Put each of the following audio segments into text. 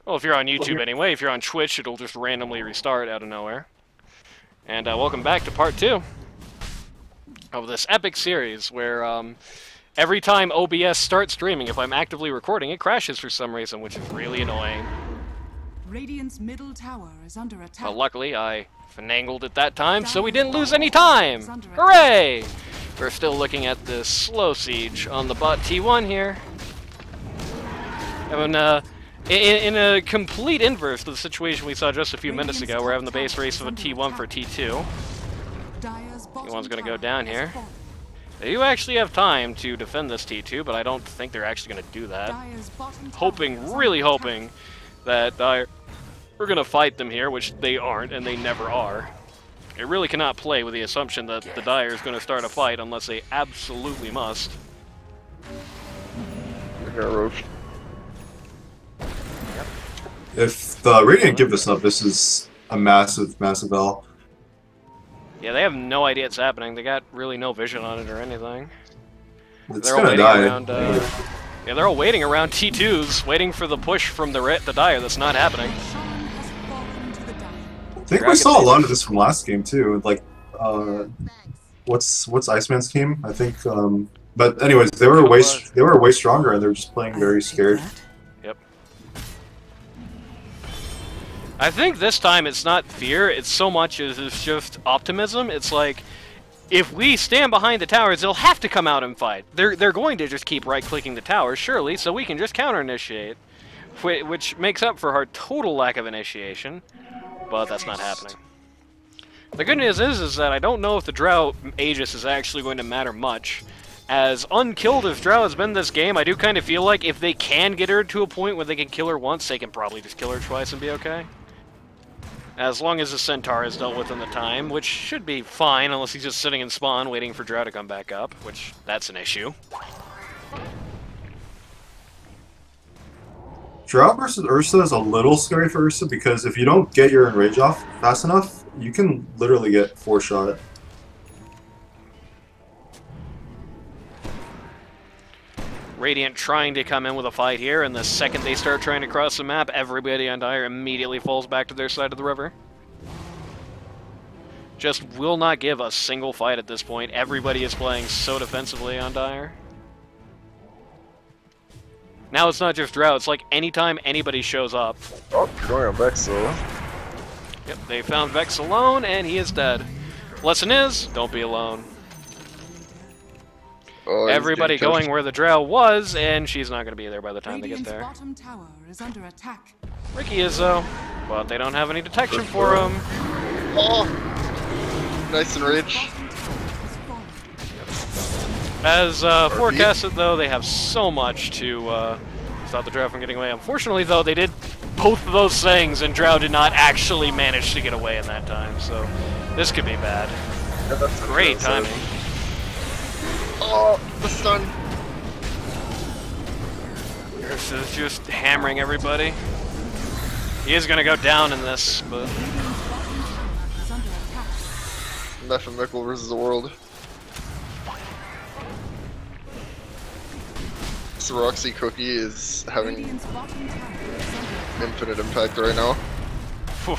Well, if you're on YouTube anyway, if you're on Twitch, it'll just randomly restart out of nowhere. And welcome back to part 2 of this epic series where every time OBS starts streaming, if I'm actively recording, it crashes for some reason, which is really annoying. Radiant's middle tower is under attack. But luckily, I finangled it that time, so we didn't lose any time! Hooray! We're still looking at this slow siege on the bot T1 here. And in a complete inverse to the situation we saw just a few minutes ago, we're having the base race of a T1 for T2. T1's gonna go down here. They do actually have time to defend this T2, but I don't think they're actually gonna do that. Really hoping that we're gonna fight them here, which they aren't, and they never are. They really cannot play with the assumption that the Dire is gonna start a fight unless they absolutely must. If the Radiant give this up, this is a massive, massive L. Yeah, they have no idea it's happening. They got really no vision on it or anything. It's gonna die. Yeah, they're all waiting around T2s, waiting for the push from the Dire that's not happening. I think we saw a lot of this from last game too. Like, what's Iceman's team? I think. But anyways, they were way stronger, and they're just playing very scared. Yep. I think this time it's not fear. It's so much as it's just optimism. It's like, if we stand behind the towers, they'll have to come out and fight. They're going to just keep right-clicking the towers, surely, so we can just counter-initiate, which makes up for our total lack of initiation. But that's not happening. The good news is that I don't know if the Drow Aegis is actually going to matter much. As unkilled as Drow has been this game, I do kind of feel like if they can get her to a point where they can kill her once, they can probably just kill her twice and be okay. As long as the Centaur is dealt with in the time, which should be fine unless he's just sitting in spawn waiting for Drow to come back up, which that's an issue. Drow versus Ursa is a little scary for Ursa because if you don't get your enrage off fast enough, you can literally get 4-shot. Radiant trying to come in with a fight here, and the second they start trying to cross the map, everybody on Dire immediately falls back to their side of the river. Just will not give a single fight at this point. Everybody is playing so defensively on Dire. Now it's not just Drow, it's like anytime anybody shows up. Oh, you're going on Vex, though. Yep, they found Vex alone, and he is dead. Lesson is, don't be alone. Oh, Everybody going where the Drow was, and she's not going to be there by the time they get there. Bottom tower is under attack. Ricky is, though, but they don't have any detection for him. Oh! Nice and rich. As forecasted, though, they have so much to stop the Drow from getting away. Unfortunately, though, they did both of those things, and Drow did not actually manage to get away in that time, so this could be bad. Yeah, Great timing. Oh, the stun. This is just hammering everybody. He is going to go down in this, but... Meph and Mickle versus the world. This Roxy cookie is having infinite impact right now. Whew.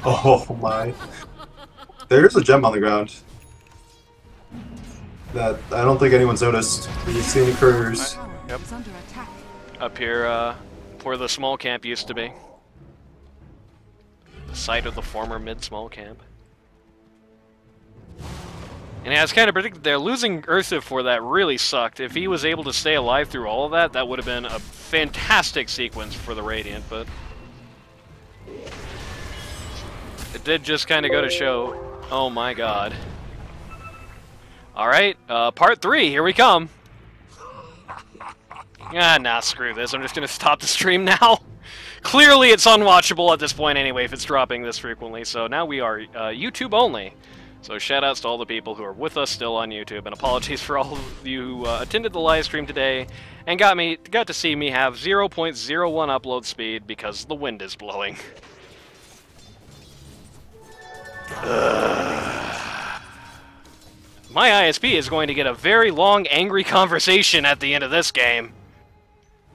Oh my! There's a gem on the ground that I don't think anyone's noticed. You see any couriers? Yep. Up here, where the small camp used to be. The site of the former mid-small camp. And yeah, it's kind of predicted there. Losing Ursa for that really sucked. If he was able to stay alive through all of that, that would have been a fantastic sequence for the Radiant, but... it did just kind of go to show... oh my god. Alright, part 3, here we come. Ah, nah, screw this. I'm just gonna stop the stream now. Clearly it's unwatchable at this point anyway if it's dropping this frequently, so now we are YouTube only. So shoutouts to all the people who are with us still on YouTube, and apologies for all of you who attended the live stream today and got to see me have 0.01 upload speed because the wind is blowing. My ISP is going to get a very long, angry conversation at the end of this game.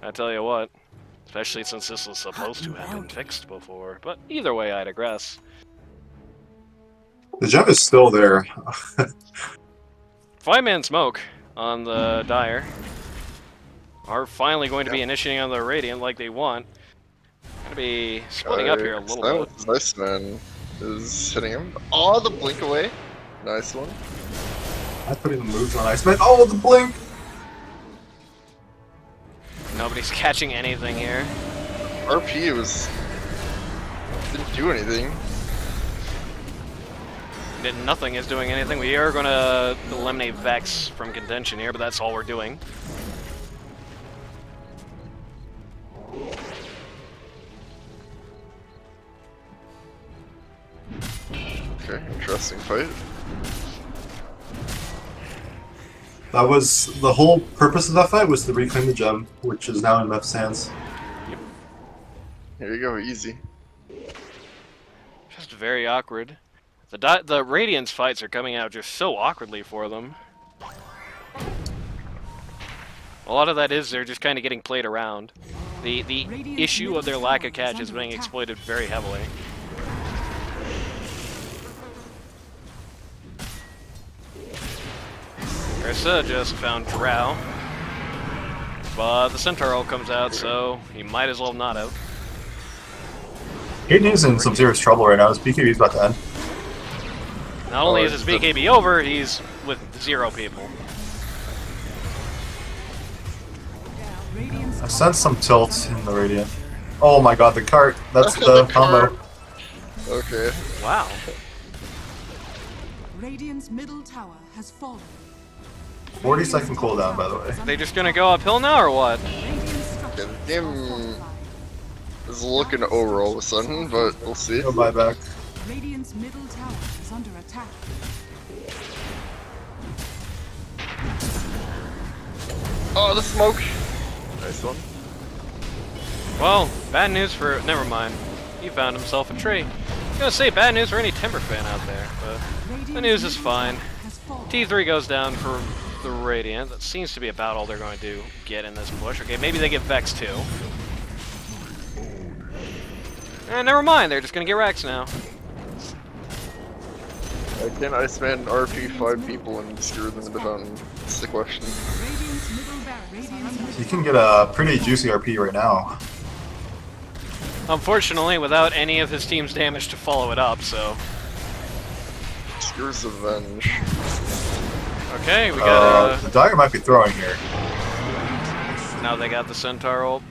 I tell you what. Especially since this was supposed to have been fixed before. But either way, I digress. The gem is still there. 5-man smoke on the Dire are finally going to be initiating on the Radiant like they want. Gonna be splitting up here a little bit. Nice man is hitting him. Oh, the blink away. Nice one. I'm putting the moves on Iceman. Oh, the blink! Nobody's catching anything here. RP didn't do anything. Nothing is doing anything. We are gonna eliminate Vex from contention here, but that's all we're doing. Okay, interesting fight. That was the whole purpose of that fight, was to reclaim the gem, which is now in Mep's hands. Here you go, easy. Just very awkward. The Radiance fights are coming out just so awkwardly for them. A lot of that is they're just kind of getting played around. The issue of their lack of catch is being exploited very heavily. Ursa just found Drow, but the Centaur ult comes out, so he might as well not have. Hayden is in some serious trouble right now. His BKB is about to end. Not only is his BKB over, he's with 0 people. I sense some tilt in the Radiant. Oh my god, the cart. That's the combo. Okay. Wow. Radiant's middle tower has fallen. 40-second cooldown, by the way. They just gonna go uphill now, or what? Okay, the game is looking over all of a sudden, but we'll see. No buyback. Radiant's middle tower is under attack. Oh, the smoke! Nice one. Well, bad news for... Never mind. He found himself a tree. I was gonna say bad news for any Timber fan out there, but the news is fine. T3 goes down for the Radiant. That seems to be about all they're going to get in this push. Okay, maybe they get Vex too. And never mind, they're just gonna get Rex now. Can Iceman RP 5 people and screw them in the fountain? That's the question. You can get a pretty juicy RP right now. Unfortunately, without any of his team's damage to follow it up, so... Screws Avenge. Okay, we got the Dire might be throwing here. Now they got the Centaur ult.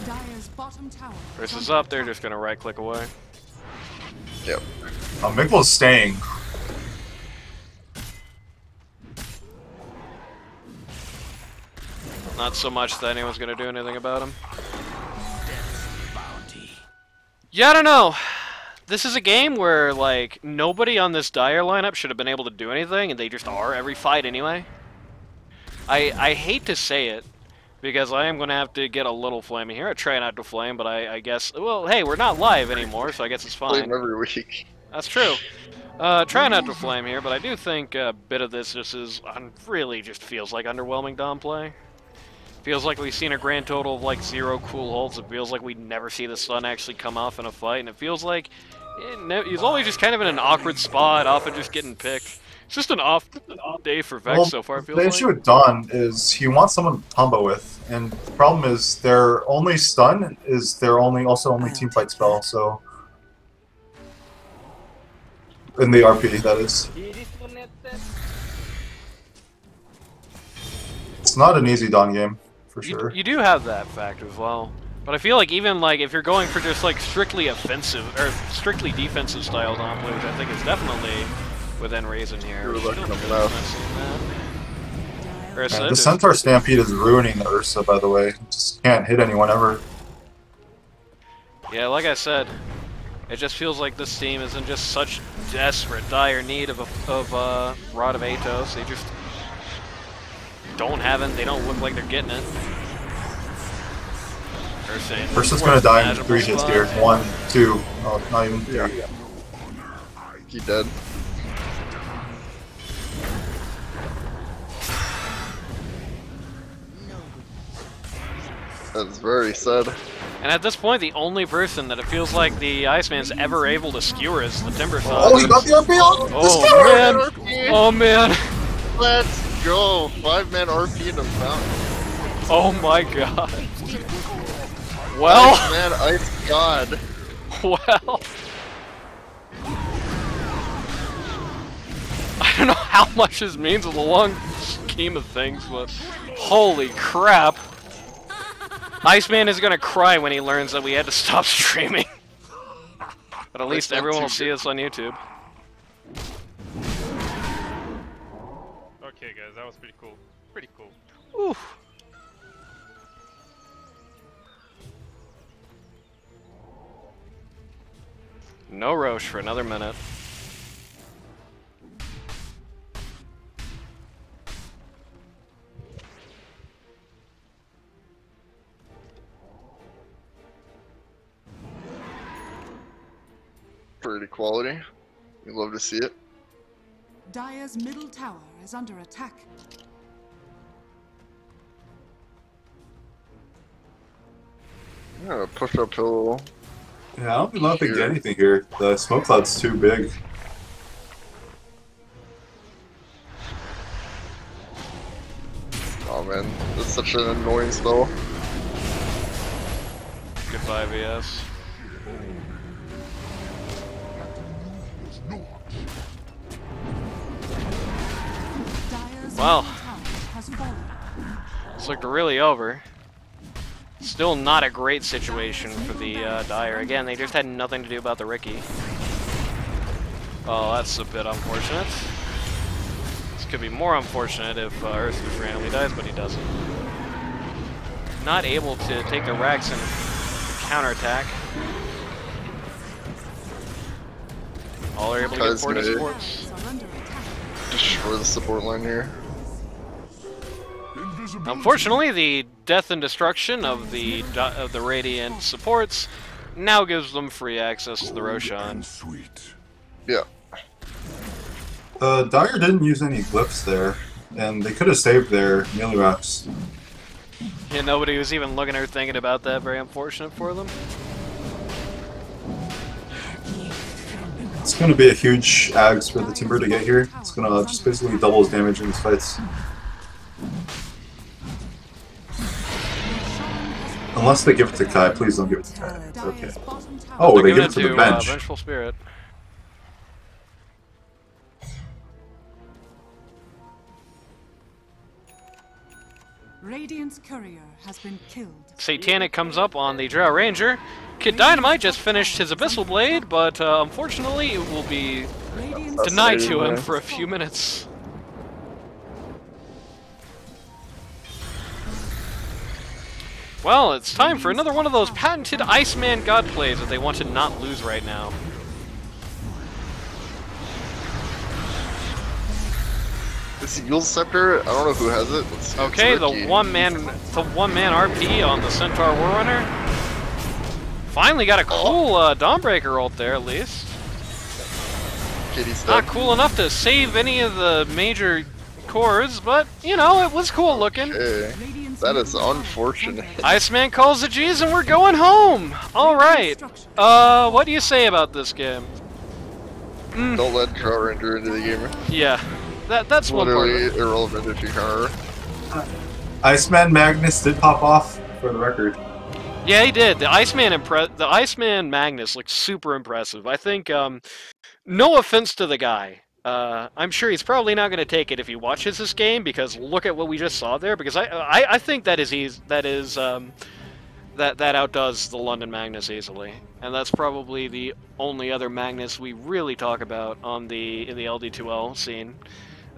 Dire's bottom tower. First is up, they're just gonna right-click away. Yep. Mikkel's staying. Not so much that anyone's gonna do anything about him. Yeah, I don't know. This is a game where, like, nobody on this Dire lineup should have been able to do anything, and they just are every fight anyway. I hate to say it, because I am going to have to get a little flaming here. I try not to flame, but I guess... Well, hey, we're not live anymore, so I guess it's fine. Flame every week. That's true. Try not to flame here, but I do think a bit of this just is... really just feels like underwhelming Dom play. Feels like we've seen a grand total of, like, 0 cool holds. It feels like we never see the sun actually come off in a fight, and it feels like... he's always just kind of in an awkward spot, often just getting picked. It's just an off day for Vex so far, it feels the like. issue with Dawn is he wants someone to combo with, and the problem is their only stun is their also only team fight spell, so... In the RP, that is. It's not an easy Dawn game, for sure. You do have that factor as well. But I feel like even like if you're going for just like strictly offensive or strictly defensive style Dom play, which I think is definitely within reason here. You're looking Still them out. Ursa The Centaur Stampede is ruining the Ursa, by the way. Just can't hit anyone ever. Yeah, like I said, it just feels like this team is in just such desperate, dire need of Rod of Atos. They just don't have it. They don't look like they're getting it. Ursa's gonna die in 3 hits here. 1, 2, oh, not even 3. Yeah. He dead. That's very sad. And at this point, the only person that it feels like the Iceman's ever able to skewer is the Timber Oh, he got the RP on! Oh man! Oh man! Let's go! 5-man RP in the fountain. Oh my god. Well. Man, Ice God. Well. I don't know how much this means in the long scheme of things, but holy crap. Iceman is gonna cry when he learns that we had to stop streaming. But at least everyone will see us on YouTube. Okay, guys, that was pretty cool. Pretty cool. Oof. No Roche for another minute. Pretty quality. We love to see it. Dire's middle tower is under attack. Yeah, push uphill. Yeah, I don't think they get anything here. The smoke cloud's too big. Oh man, that's such an annoying spell. Goodbye, VS. Well, this looked really over. Still not a great situation for the Dire. Again, they just had nothing to do about the Riki. Oh, that's a bit unfortunate. This could be more unfortunate if Ursus randomly dies, but he doesn't. Not able to take the Rex and counterattack. All are able to get forward supports. Destroy the support line here. Unfortunately, the death and destruction of the Radiant supports now gives them free access to the Roshan. Yeah. Dire didn't use any glyphs there, and they could have saved their melee rocks. Yeah, nobody was even looking or thinking about that. Very unfortunate for them. It's going to be a huge ags for the Timber to get here. It's going to just basically double his damage in these fights. Unless they give it to Kai. Please don't give it to Kai. Okay. Oh, they give it to the bench. Vengeful Spirit. Radiant's courier has been killed. Satanic comes up on the Drow Ranger. Kid Dynamite just finished his Abyssal Blade, but unfortunately it will be denied to him for a few minutes. Well, it's time for another one of those patented Iceman God plays that they want to not lose right now. This Yule Scepter, I don't know who has it. It's Okay, the Ricky. one man RP on the Centaur Warrunner. Finally got a cool Dawnbreaker ult there, at least. Kitty's Not dead. cool enough to save any of the major cores, but, you know, it was cool looking. Okay. That is unfortunate. Iceman calls the G's and we're going home! Alright. What do you say about this game? Don't let Drow Ranger into the game. Yeah. That's one part of Literally it. irrelevant if you counter. Iceman Magnus did pop off, for the record. Yeah, he did. The Iceman Magnus looks super impressive. I think, no offense to the guy. I'm sure he's probably not going to take it if he watches this game, because look at what we just saw there. Because I think that outdoes the London Magnus easily, and that's probably the only other Magnus we really talk about in the LD2L scene.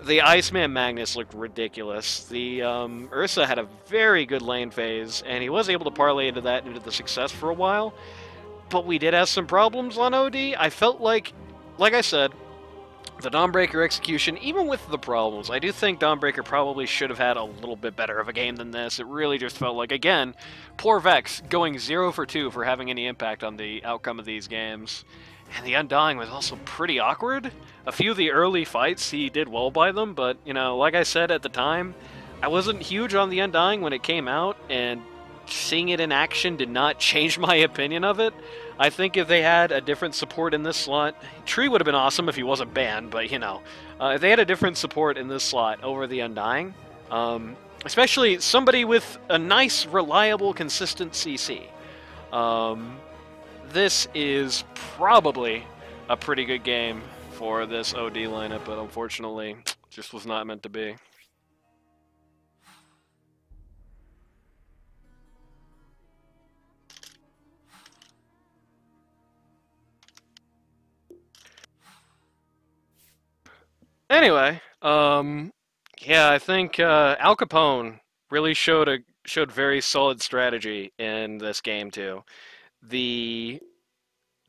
The Iceman Magnus looked ridiculous. The Ursa had a very good lane phase, and he was able to parlay into the success for a while. But we did have some problems on OD. I felt like I said, the Dawnbreaker execution, even with the problems, I do think Dawnbreaker probably should have had a little bit better of a game than this. It really just felt like, again, poor Vex going 0 for 2 for having any impact on the outcome of these games. And the Undying was also pretty awkward. A few of the early fights, he did well by them, but, you know, like I said at the time, I wasn't huge on the Undying when it came out, and seeing it in action did not change my opinion of it. I think if they had a different support in this slot, Tree would have been awesome if he wasn't banned, but you know, if they had a different support in this slot over the Undying, especially somebody with a nice, reliable, consistent CC, this is probably a pretty good game for this OD lineup, but unfortunately, just was not meant to be. Anyway, yeah, I think Al Capone really showed very solid strategy in this game too. The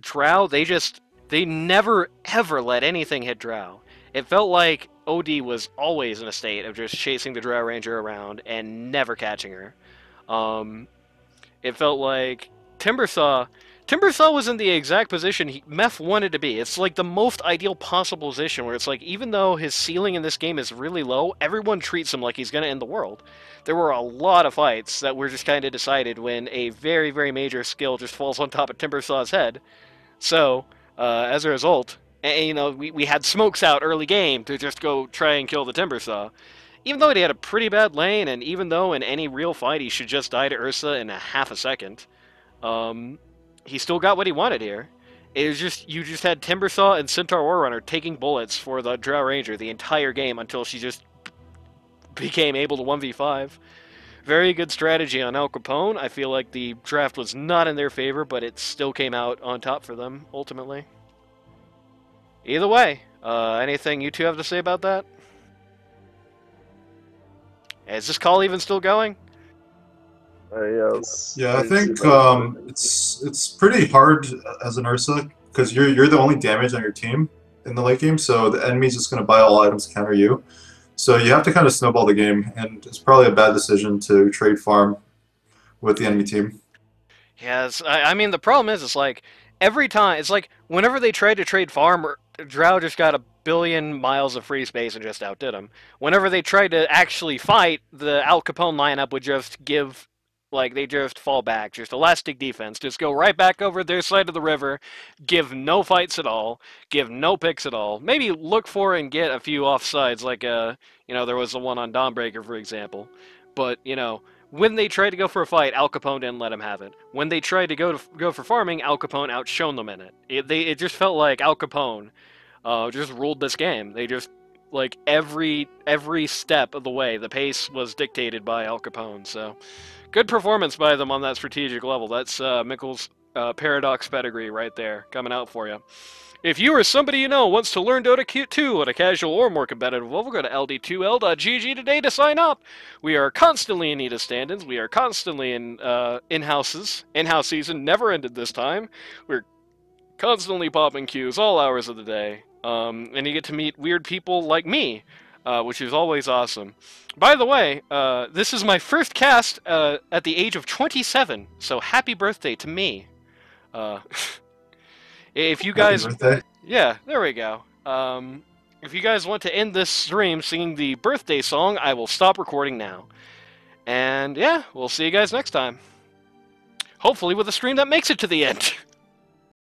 Drow, they never ever let anything hit Drow. It felt like OD was always in a state of just chasing the Drow Ranger around and never catching her. It felt like Timbersaw was in the exact position Meph wanted to be. It's like the most ideal possible position where it's like, even though his ceiling in this game is really low, everyone treats him like he's going to end the world. There were a lot of fights that were just kind of decided when a very, very major skill just falls on top of Timbersaw's head. So, as a result, and, you know, we had smokes out early game to just go try and kill the Timbersaw. Even though he had a pretty bad lane, and even though in any real fight he should just die to Ursa in a half a second, he still got what he wanted here. It was just, you just had Timbersaw and Centaur Warrunner taking bullets for the Drow Ranger the entire game until she just became able to 1v5. Very good strategy on Al Capone. I feel like the draft was not in their favor, but it still came out on top for them, ultimately. Either way, anything you two have to say about that? Is this call even still going? Yes. Yeah, I think it's pretty hard as an Ursa because you're the only damage on your team in the late game, so the enemy's just going to buy all items to counter you. So you have to kind of snowball the game, and it's probably a bad decision to trade farm with the enemy team. Yes, I mean, the problem is, it's like, every time, it's like, whenever they tried to trade farm, Drow just got a billion miles of free space and just outdid them. Whenever they tried to actually fight, the Al Capone lineup would just give, like, they just fall back, just elastic defense, just go right back over their side of the river, give no fights at all, give no picks at all, maybe look for and get a few offsides, like, you know, there was the one on Dawnbreaker, for example, but, you know, when they tried to go for a fight, Al Capone didn't let him have it. When they tried to go for farming, Al Capone outshone them in it. It just felt like Al Capone just ruled this game. They just, like, every step of the way, the pace was dictated by Al Capone, so good performance by them on that strategic level. That's Mikkel's Paradox pedigree right there, coming out for you. If you or somebody you know wants to learn Dota 2 at a casual or more competitive level, go to ld2l.gg today to sign up. We are constantly in need of stand-ins. We are constantly in in-houses. In-house season never ended this time. We're constantly popping queues all hours of the day. And you get to meet weird people like me, which is always awesome. By the way, this is my first cast at the age of 27, so happy birthday to me. If you guys... Happy birthday. Yeah, there we go. If you guys want to end this stream singing the birthday song, I will stop recording now. And yeah, we'll see you guys next time. Hopefully with a stream that makes it to the end.